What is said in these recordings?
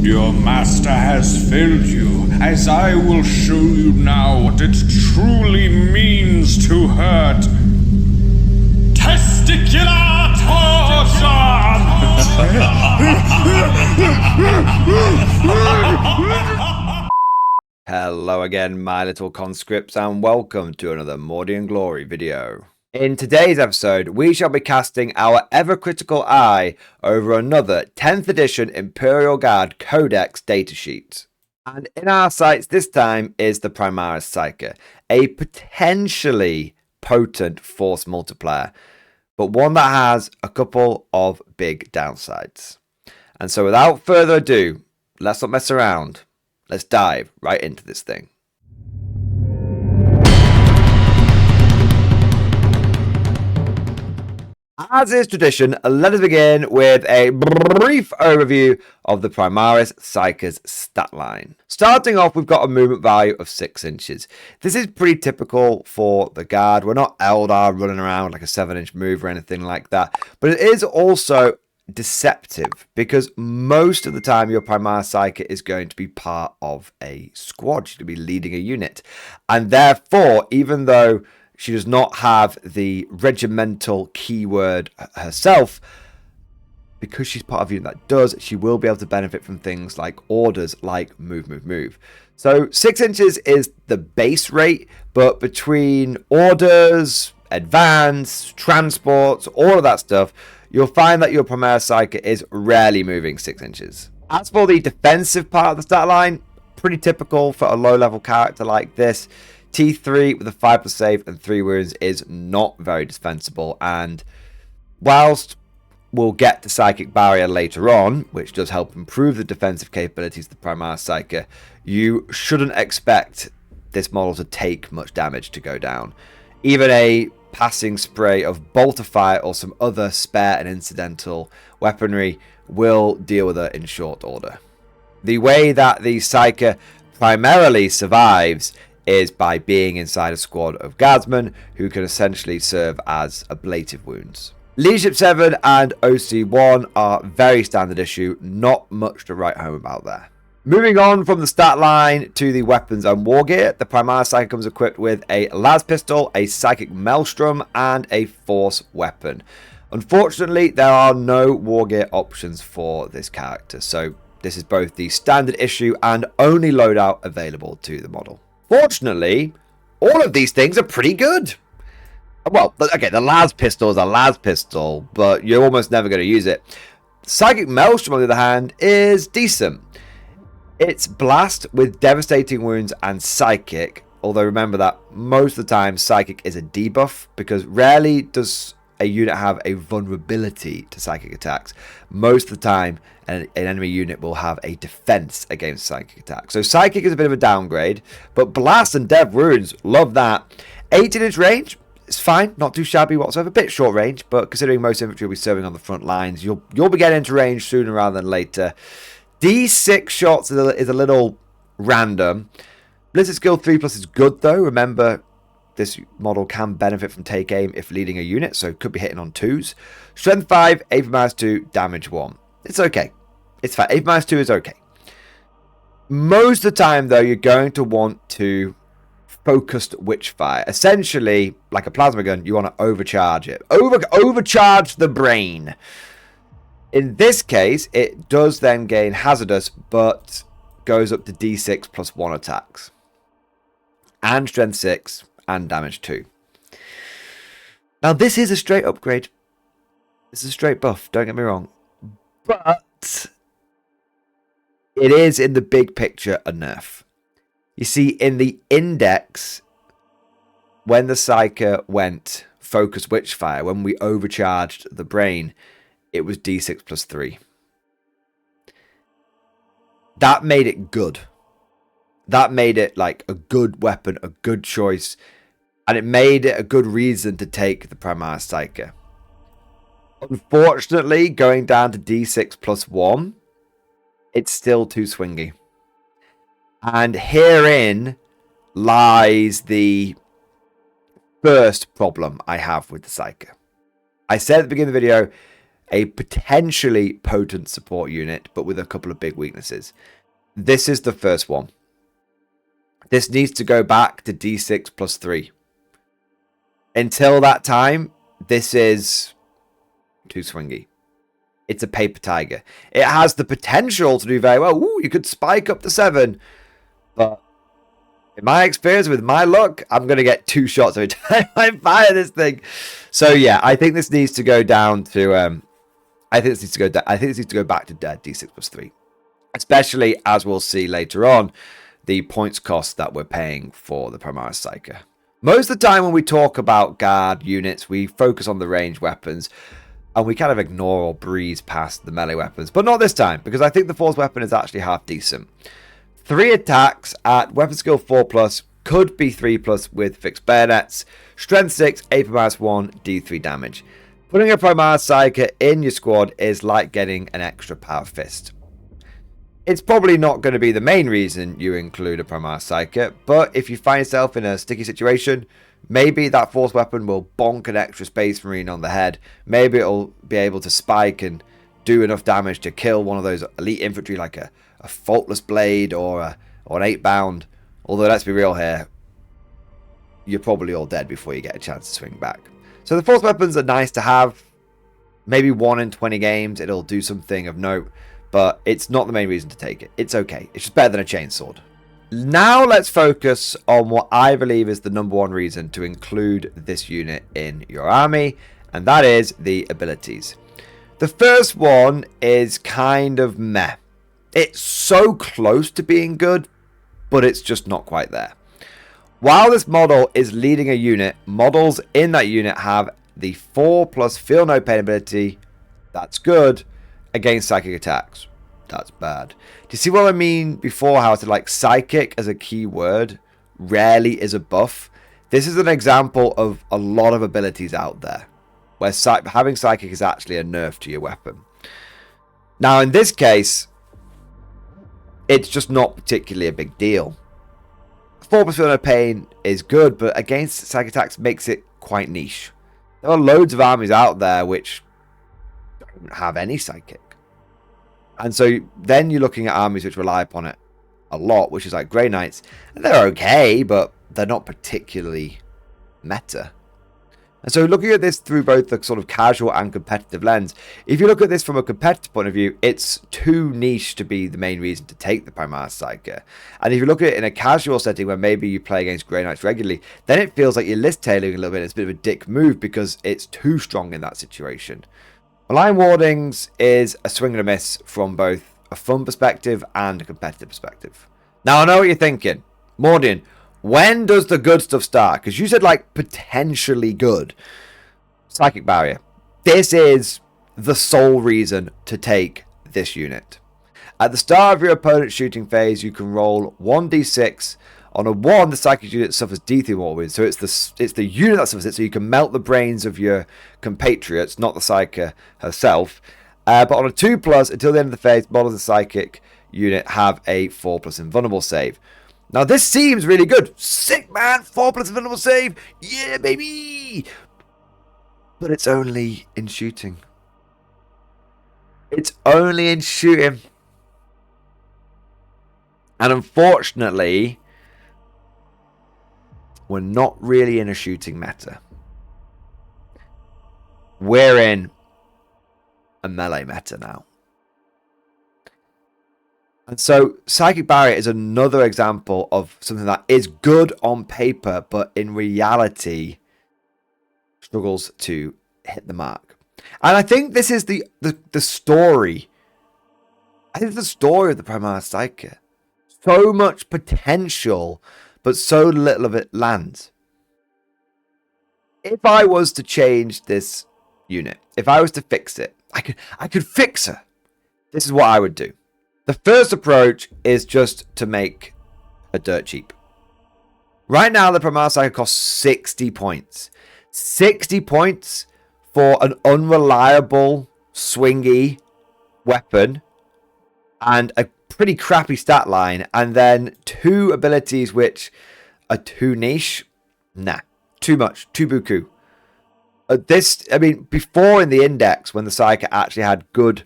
Your master has failed you, as I will show you now what it truly means to hurt. Testicular torsion! Hello again, my little conscripts, and welcome to another Mordian Glory video. In today's episode, we shall be casting our ever-critical eye over another 10th edition Imperial Guard Codex datasheet. And in our sights this time is the Primaris Psyker, a potentially potent force multiplier, but one that has a couple of big downsides. And so without further ado, let's not mess around. Let's dive right into this thing. As is tradition, let us begin with a brief overview of the Primaris Psyker's stat line. Starting off, we've got a movement value of 6 inches. This is pretty typical for the Guard. We're not Eldar running around like a 7-inch move or anything like that, but it is also deceptive because most of the time your Primaris Psyker is going to be part of a squad. She's going to be leading a unit, and therefore, even though she does not have the regimental keyword herself, because she's part of a unit that does, she will be able to benefit from things like orders like move, move, move. So 6 inches is the base rate, but between orders, advance, transports, all of that stuff, you'll find that your Primaris Psyker is rarely moving 6 inches. As for the defensive part of the stat line, pretty typical for a low-level character like this. T3 with a 5+ save and 3 wounds is not very defensible, and whilst we'll get to Psychic Barrier later on, which does help improve the defensive capabilities of the Primaris Psyker, you shouldn't expect this model to take much damage to go down. Even a passing spray of bolter fire or some other spare and incidental weaponry will deal with her in short order. The way that the Psyker primarily survives is by being inside a squad of guardsmen who can essentially serve as ablative wounds. Leadership 7 and OC1 are very standard issue, not much to write home about there. Moving on from the stat line to the weapons and war gear, the Primaris Psyker comes equipped with a las pistol, a psychic maelstrom, and a force weapon. Unfortunately, there are no war gear options for this character, so this is both the standard issue and only loadout available to the model. Fortunately, all of these things are pretty good. Well, okay, the las pistol is a las pistol, but you're almost never going to use it. Psychic maelstrom, on the other hand, is decent. It's blast with devastating wounds and psychic, although remember that most of the time psychic is a debuff, because rarely does a unit have a vulnerability to psychic attacks. Most of the time an enemy unit will have a defense against psychic attacks. So psychic is a bit of a downgrade, but blast and dev wounds, love that. 18-inch range, it's fine, not too shabby whatsoever. A bit short range, but considering most infantry will be serving on the front lines, you'll be getting into range sooner rather than later. D6 shots is a little random. Blizzard skill 3+ is good though. Remember, this model can benefit from take aim if leading a unit, so could be hitting on 2s. Strength 5, AP -2, damage 1. It's okay. It's fine. AP -2 is okay. Most of the time though, you're going to want to focused witchfire. Essentially, like a plasma gun, you want to overcharge it. Overcharge the brain. In this case, it does then gain hazardous, but goes up to D6 +1 attacks. And strength 6 and damage 2. Now, this is a straight upgrade. This is a straight buff, don't get me wrong. But it is, in the big picture, a nerf. You see, in the index, when the Psyker went focused witchfire, when we overcharged the brain, it was D6 +3. That made it good. That made it like a good weapon, a good choice, and it made it a good reason to take the Primaris Psyker. Unfortunately, going down to D6 +1, it's still too swingy. And herein lies the first problem I have with the Psyker. I said at the beginning of the video, a potentially potent support unit, but with a couple of big weaknesses. This is the first one. This needs to go back to D6 plus 3. Until that time, this is too swingy. It's a paper tiger. It has the potential to do very well. Ooh, you could spike up to 7. But in my experience, with my luck, I'm going to get 2 shots every time I fire this thing. So yeah, I think this needs to go down to... I think this needs to go back to D6 plus 3. Especially, as we'll see later on, the points cost that we're paying for the Primaris Psyker. Most of the time when we talk about guard units, we focus on the ranged weapons, and we kind of ignore or breeze past the melee weapons. But not this time, because I think the force weapon is actually half decent. 3 attacks at weapon skill 4+, could be 3+ with fixed bayonets, strength 6, AP -1, D3 damage. Putting a Primaris Psyker in your squad is like getting an extra power fist. It's probably not going to be the main reason you include a Primaris Psyker, but if you find yourself in a sticky situation, maybe that force weapon will bonk an extra Space Marine on the head. Maybe it'll be able to spike and do enough damage to kill one of those elite infantry like a Faultless Blade or an 8-bound. Although, let's be real here, you're probably all dead before you get a chance to swing back. So the force weapons are nice to have. Maybe 1 in 20 games, it'll do something of note. But it's not the main reason to take it. It's okay. It's just better than a chainsword. Now let's focus on what I believe is the #1 reason to include this unit in your army, and that is the abilities. The first one is kind of meh. It's so close to being good, but it's just not quite there. While this model is leading a unit, models in that unit have the 4+ feel no pain ability. That's good. Against psychic attacks. That's bad. Do you see what I mean before? How to like psychic as a key word rarely is a buff. This is an example of a lot of abilities out there where having psychic is actually a nerf to your weapon. Now in this case, it's just not particularly a big deal. 4+ feel no pain is good, but against psychic attacks makes it quite niche. There are loads of armies out there which don't have any psychic. And so then you're looking at armies which rely upon it a lot, which is like Grey Knights. And they're okay, but they're not particularly meta. And so looking at this through both the sort of casual and competitive lens, if you look at this from a competitive point of view, it's too niche to be the main reason to take the Primaris Psyker. And if you look at it in a casual setting where maybe you play against Grey Knights regularly, then it feels like you're list tailoring a little bit. It's a bit of a dick move because it's too strong in that situation. Malign Wardings is a swing and a miss from both a fun perspective and a competitive perspective. Now I know what you're thinking. Mordian, when does the good stuff start? Because you said like potentially good. Psychic Barrier. This is the sole reason to take this unit. At the start of your opponent's shooting phase, you can roll 1d6. On a 1, the psychic unit suffers D3 mortal wounds. So it's the unit that suffers it, so you can melt the brains of your compatriots, not the Psyker herself. But on a 2+, until the end of the phase, models of the psychic unit have a 4+ invulnerable save. Now this seems really good. Sick, man! 4+ invulnerable save! Yeah, baby! But it's only in shooting. It's only in shooting. And unfortunately, we're not really in a shooting meta. We're in a melee meta now. And so Psychic Barrier is another example of something that is good on paper, but in reality struggles to hit the mark. And I think this is the story. I think it's the story of the Primaris Psyker. So much potential, but so little of it lands. If I was to change this unit, if I was to fix it, I could fix her. This is what I would do. The first approach is just to make a dirt cheap. Right now, the Primaris Psyker costs 60 points. 60 points for an unreliable, swingy weapon and a pretty crappy stat line, and then 2 abilities which are too niche. Nah, too much, too buku. Before in the index, when the Psyker actually had good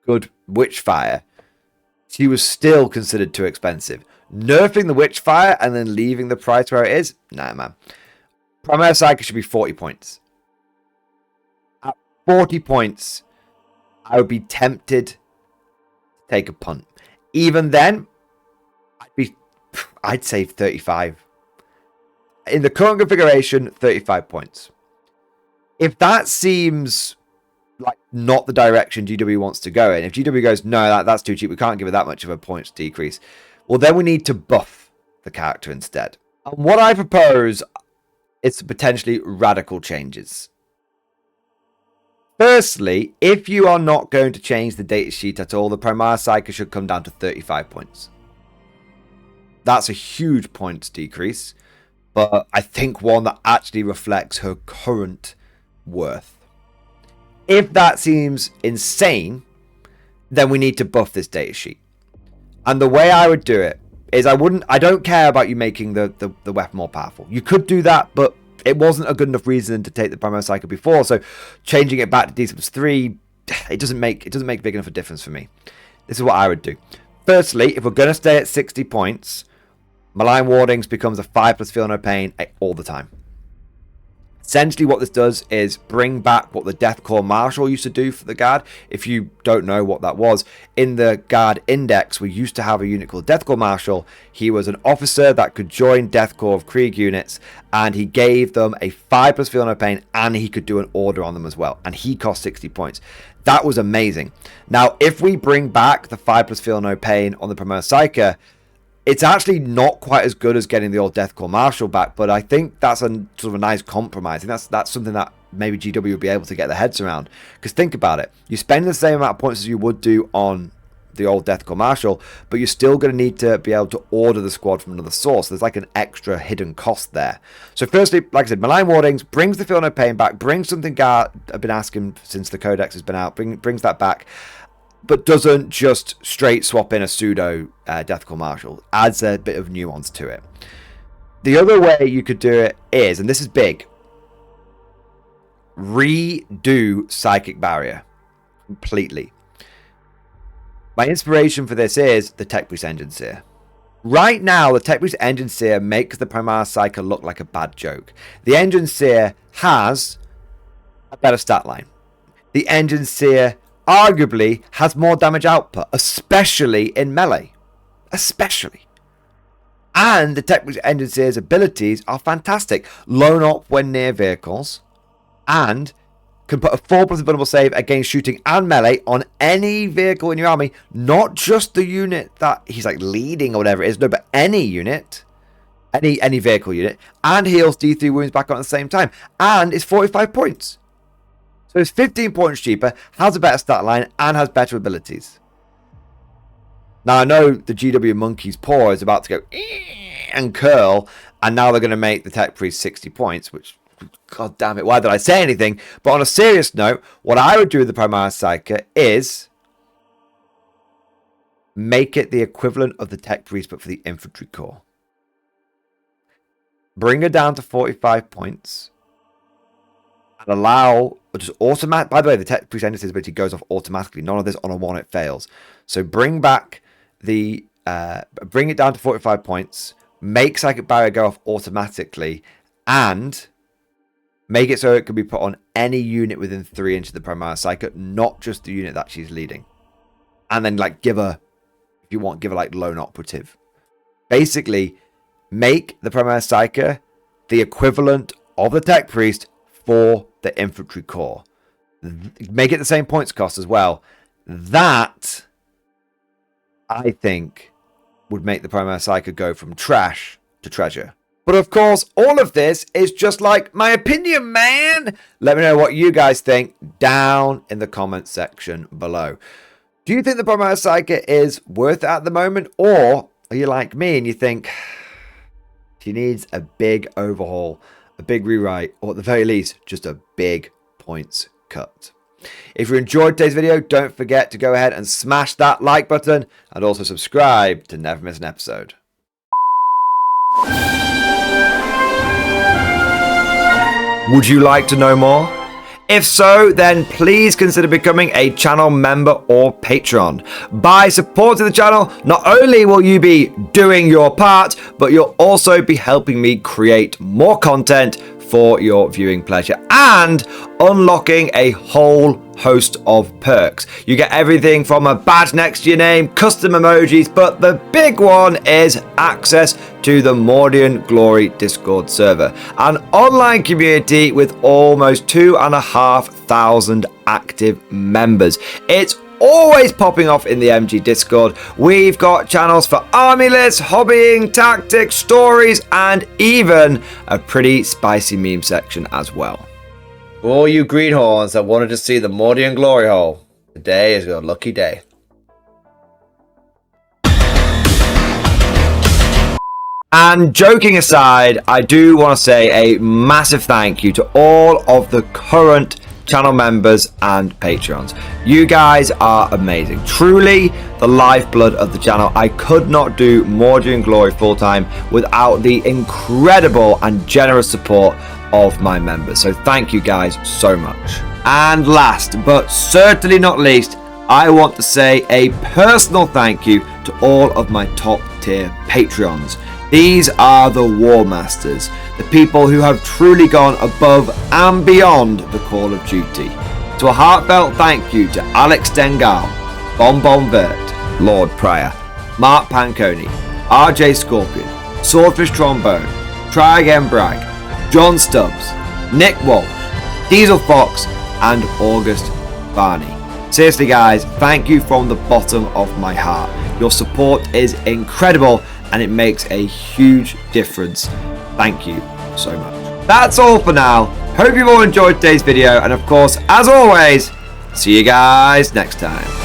Witchfire, she was still considered too expensive. Nerfing the Witchfire and then leaving the price where it is? Nah, man. Primaris Psyker should be 40 points. At 40 points, I would be tempted to take a punt. Even then, I'd say 35. In the current configuration, 35 points. If that seems like not the direction GW wants to go in, if GW goes, no, that's too cheap, we can't give it that much of a points decrease, well, then we need to buff the character instead. And what I propose is potentially radical changes. Firstly, if you are not going to change the datasheet at all, the Primaris Psyker should come down to 35 points. That's a huge points decrease, but I think one that actually reflects her current worth. If that seems insane, then we need to buff this datasheet. And the way I would do it is I don't care about you making the weapon more powerful. You could do that, but it wasn't a good enough reason to take the Primaris Psyker before, so changing it back to D+3, it doesn't make big enough a difference for me. This is what I would do. Firstly, if we're going to stay at 60 points, Malign Wardings becomes a 5+ Feel No Pain all the time. Essentially what this does is bring back what the Deathcore Marshal used to do for the Guard. If you don't know what that was, in the Guard Index, we used to have a unit called Deathcore Marshal. He was an officer that could join Deathcore of Krieg units, and he gave them a 5+ Feel No Pain, and he could do an order on them as well, and he cost 60 points. That was amazing. Now, if we bring back the 5+ Feel No Pain on the Primaris Psyker, it's actually not quite as good as getting the old Deathcore Marshal back, but I think that's a sort of a nice compromise. I think that's something that maybe GW would be able to get their heads around. Because think about it. You spend the same amount of points as you would do on the old Deathcore Marshal, but you're still going to need to be able to order the squad from another source. There's like an extra hidden cost there. So firstly, like I said, Malign Wardings brings the Feel No Pain back, brings something I've been asking since the Codex has been out, brings that back, but doesn't just straight swap in a pseudo Deathcore Marshal. Adds a bit of nuance to it. The other way you could do it is, and this is big, redo Psychic Barrier completely. My inspiration for this is the Tech Priest Engine Seer. Right now, the Tech Priest Engine Seer makes the Primaris Psyker look like a bad joke. The Engine Seer has a better stat line. The Engine Seer arguably has more damage output, especially in melee. Especially. And the Tech Priest Engine Seer's abilities are fantastic. Lone Op when near vehicles, and can put a 4+ vulnerable save against shooting and melee on any vehicle in your army, not just the unit that he's like leading or whatever it is, no, but any unit, any vehicle unit, and heals D3 wounds back on at the same time, and it's 45 points. So it's 15 points cheaper, has a better stat line, and has better abilities. Now I know the GW Monkey's paw is about to go and curl, and now they're going to make the Tech Priest 60 points, which, god damn it, why did I say anything? But on a serious note, what I would do with the Primaris Psyker is make it the equivalent of the Tech Priest, but for the Infantry Corps. Bring her down to 45 points. And allow, or just automatic, by the way, the Tech Priest Engine Seer's ability goes off automatically. None of this on a 1 it fails. So bring back the, bring it down to 45 points, make Psychic Barrier go off automatically, and make it so it can be put on any unit within 3 inches of the Primaris Psyker, not just the unit that she's leading. And then like give her, if you want, give her like Lone Operative. Basically, make the Primaris Psyker the equivalent of the Tech Priest for the Infantry Corps. Make it the same points cost as well. That, I think, would make the Primaris Psyker go from trash to treasure. But of course, all of this is just like my opinion, man. Let me know what you guys think down in the comments section below. Do you think the Primaris Psyker is worth it at the moment? Or are you like me and you think she needs a big overhaul, a big rewrite, or at the very least, just a big points cut? If you enjoyed today's video, don't forget to go ahead and smash that like button and also subscribe to never miss an episode. Would you like to know more? If so, then please consider becoming a channel member or patron. By supporting the channel, not only will you be doing your part, but you'll also be helping me create more content for your viewing pleasure and unlocking a whole host of perks. You get everything from a badge next to your name, custom emojis, but the big one is access to the Mordian Glory Discord server, an online community with almost 2,500 active members. It's always popping off in the MG Discord. We've got channels for army lists, hobbying, tactics, stories, and even a pretty spicy meme section as well. For all you greenhorns that wanted to see the Mordian glory hole, today is your lucky day. And joking aside, I do want to say a massive thank you to all of the current channel members and patrons. You guys are amazing, truly the lifeblood of the channel. I could not do Mordian Glory full time without the incredible and generous support of my members, so thank you guys so much. And last but certainly not least, I want to say a personal thank you to all of my top tier Patreons. These are the War Masters, the people who have truly gone above and beyond the call of duty. So a heartfelt thank you to Alex Dengal, Bon Vert, Lord Pryor, Mark Panconi, RJ Scorpion, Swordfish Trombone, Try Again Bragg, John Stubbs, Nick Walsh, Diesel Fox, and August Barney. Seriously guys, thank you from the bottom of my heart. Your support is incredible and it makes a huge difference. Thank you so much. That's all for now. Hope you've all enjoyed today's video, and of course, as always, see you guys next time.